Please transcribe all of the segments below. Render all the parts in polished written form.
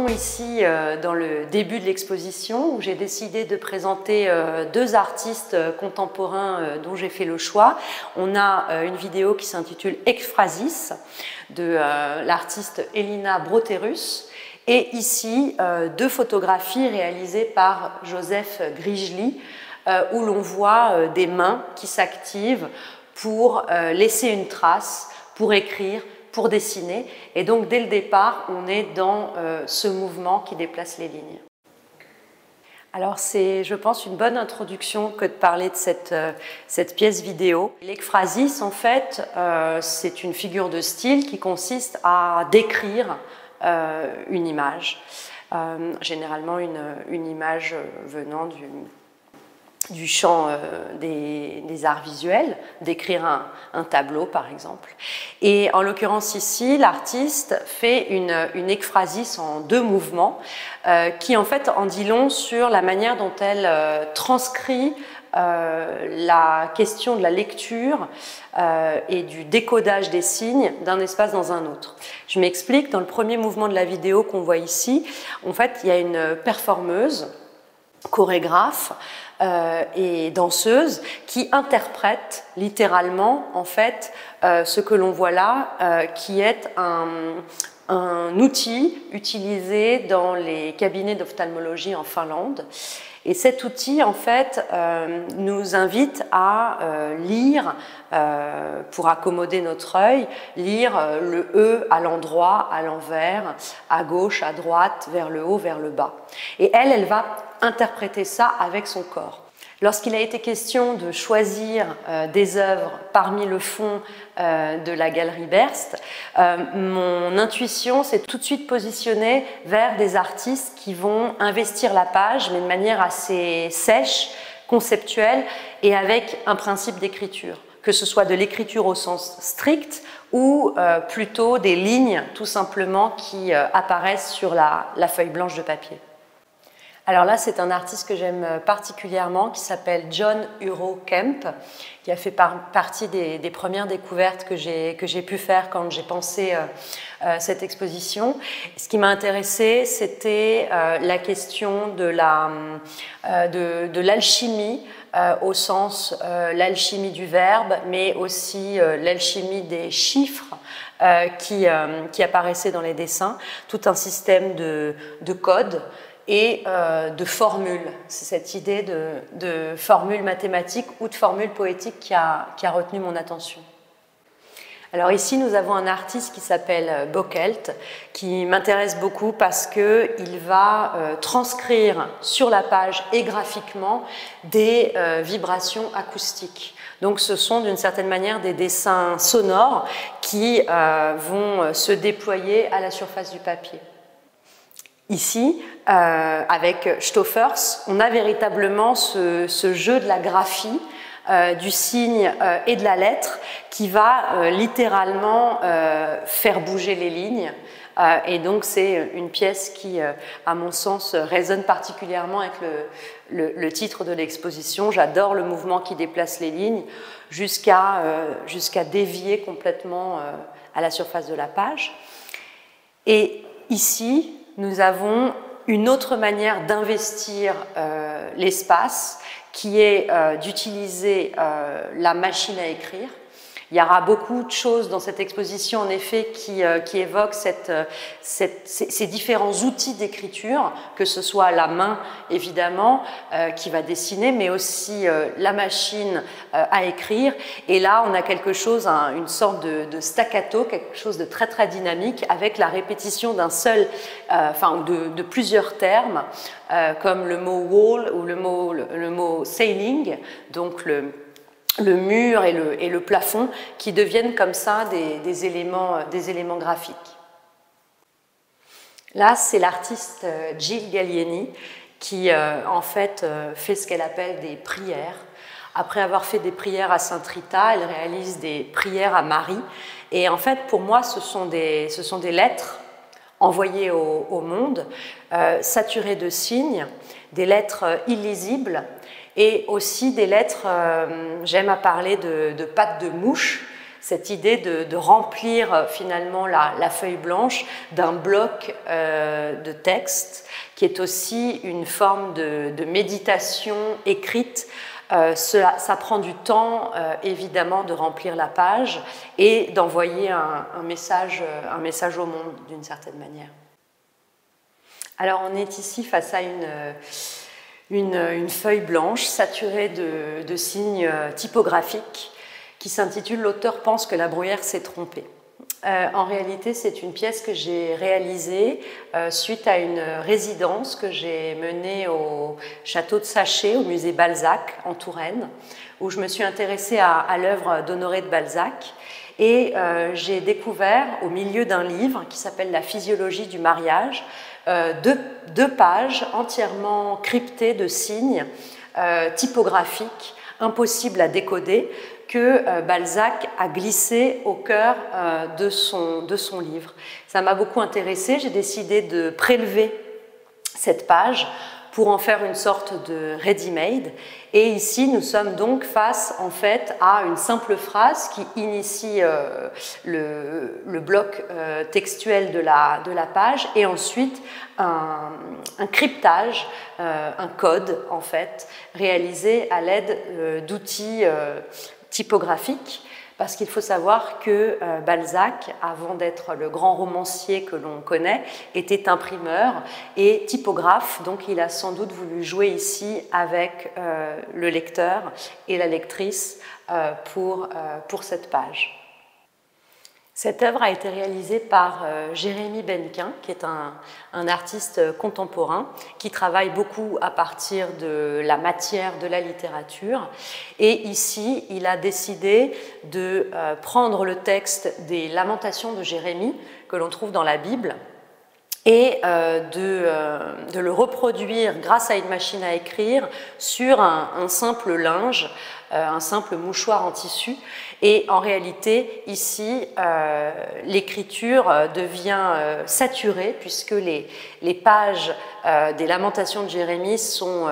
entrons ici dans le début de l'exposition où j'ai décidé de présenter deux artistes contemporains dont j'ai fait le choix. On a une vidéo qui s'intitule Ekphrasis de l'artiste Elina Broterus et ici deux photographies réalisées par Joseph Grigely où l'on voit des mains qui s'activent pour laisser une trace, pour écrire, pour dessiner. Et donc, dès le départ, on est dans ce mouvement qui déplace les lignes. Alors, c'est, je pense, une bonne introduction que de parler de cette pièce vidéo. L'ekphrasis, en fait, c'est une figure de style qui consiste à décrire une image. Généralement, une image venant du champ des arts visuels, d'écrire un tableau par exemple. Et en l'occurrence ici, l'artiste fait une ekphrasis en deux mouvements qui en fait en dit long sur la manière dont elle transcrit la question de la lecture et du décodage des signes d'un espace dans un autre. Je m'explique, dans le premier mouvement de la vidéo qu'on voit ici, en fait il y a une performeuse, chorégraphe, et danseuse qui interprète littéralement en fait ce que l'on voit là qui est un outil utilisé dans les cabinets d'ophtalmologie en Finlande. Et cet outil, en fait, nous invite à lire, pour accommoder notre œil, lire le E à l'endroit, à l'envers, à gauche, à droite, vers le haut, vers le bas. Et elle va interpréter ça avec son corps. Lorsqu'il a été question de choisir des œuvres parmi le fond de la galerie Berst, mon intuition s'est tout de suite positionnée vers des artistes qui vont investir la page, mais de manière assez sèche, conceptuelle et avec un principe d'écriture, que ce soit de l'écriture au sens strict ou plutôt des lignes tout simplement qui apparaissent sur la feuille blanche de papier. Alors là, c'est un artiste que j'aime particulièrement qui s'appelle John Uro Kemp, qui a fait partie des premières découvertes que j'ai pu faire quand j'ai pensé cette exposition. Ce qui m'a intéressée, c'était la question de l'alchimie, au sens l'alchimie du verbe, mais aussi l'alchimie des chiffres qui apparaissaient dans les dessins, tout un système de codes et de formules. C'est cette idée de formule mathématique ou de formule poétique qui a retenu mon attention. Alors ici, nous avons un artiste qui s'appelle Bockelt, qui m'intéresse beaucoup parce qu'il va transcrire sur la page et graphiquement des vibrations acoustiques. Donc ce sont d'une certaine manière des dessins sonores qui vont se déployer à la surface du papier. Ici, avec Stoffers, on a véritablement ce jeu de la graphie, du signe et de la lettre qui va littéralement faire bouger les lignes. Et donc c'est une pièce qui, à mon sens, résonne particulièrement avec le titre de l'exposition. J'adore le mouvement qui déplace les lignes jusqu'à dévier complètement à la surface de la page. Et ici, nous avons une autre manière d'investir l'espace qui est d'utiliser la machine à écrire. Il y aura beaucoup de choses dans cette exposition, en effet, qui évoquent ces différents outils d'écriture, que ce soit la main, évidemment, qui va dessiner, mais aussi la machine à écrire. Et là, on a quelque chose, une sorte de staccato, quelque chose de très, très dynamique, avec la répétition d'un seul, de plusieurs termes, comme le mot wall ou le mot ceiling, donc le mur et le plafond qui deviennent comme ça des éléments graphiques. Là, c'est l'artiste Jill Gallieni qui en fait fait ce qu'elle appelle des prières. Après avoir fait des prières à Sainte Rita, elle réalise des prières à Marie. Et en fait, pour moi, ce sont des lettres envoyées au monde, saturées de signes, des lettres illisibles, et aussi des lettres, j'aime à parler de pattes de mouche, cette idée de remplir finalement la feuille blanche d'un bloc de texte qui est aussi une forme de méditation écrite. Ça prend du temps, évidemment, de remplir la page et d'envoyer un message au monde, d'une certaine manière. Alors, on est ici face à une feuille blanche saturée de signes typographiques qui s'intitule « L'auteur pense que la bruyère s'est trompée ». En réalité, c'est une pièce que j'ai réalisée suite à une résidence que j'ai menée au château de Saché, au musée Balzac, en Touraine, où je me suis intéressée à l'œuvre d'Honoré de Balzac. Et j'ai découvert, au milieu d'un livre qui s'appelle « La physiologie du mariage », deux pages entièrement cryptées de signes typographiques, impossibles à décoder, que Balzac a glissé au cœur de son livre. Ça m'a beaucoup intéressée, j'ai décidé de prélever cette page pour en faire une sorte de ready-made. Et ici, nous sommes donc face en fait à une simple phrase qui initie le bloc textuel de la page et ensuite un cryptage, un code en fait, réalisé à l'aide d'outils typographiques. Parce qu'il faut savoir que Balzac, avant d'être le grand romancier que l'on connaît, était imprimeur et typographe, donc il a sans doute voulu jouer ici avec le lecteur et la lectrice pour cette page. Cette œuvre a été réalisée par Jérémy Benquin, qui est un artiste contemporain qui travaille beaucoup à partir de la matière de la littérature. Et ici, il a décidé de prendre le texte des Lamentations de Jérémie, que l'on trouve dans la Bible, et de le reproduire grâce à une machine à écrire sur un simple linge, un simple mouchoir en tissu. Et en réalité, ici, l'écriture devient saturée puisque les pages des Lamentations de Jérémie sont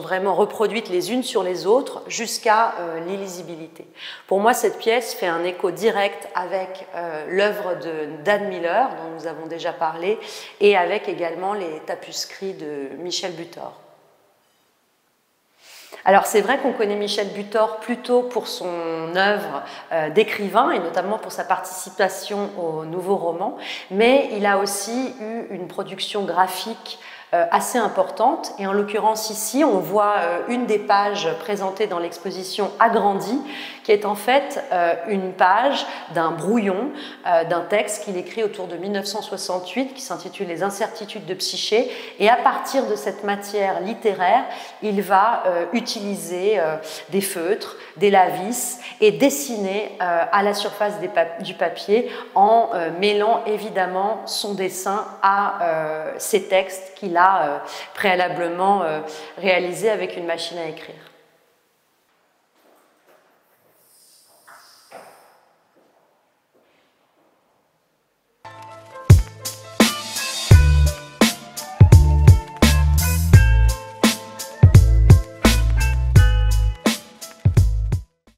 vraiment reproduites les unes sur les autres jusqu'à l'illisibilité. Pour moi, cette pièce fait un écho direct avec l'œuvre d'Anne Miller, dont nous avons déjà parlé, et avec également les tapuscrits de Michel Butor. Alors c'est vrai qu'on connaît Michel Butor plutôt pour son œuvre d'écrivain et notamment pour sa participation au Nouveau Roman, mais il a aussi eu une production graphique assez importante et en l'occurrence ici on voit une des pages présentées dans l'exposition agrandie qui est en fait une page d'un brouillon d'un texte qu'il écrit autour de 1968 qui s'intitule « Les incertitudes de Psyché » et à partir de cette matière littéraire il va utiliser des feutres, des lavis et dessiner à la surface du papier en mêlant évidemment son dessin à ces textes qu'il a préalablement réalisés avec une machine à écrire.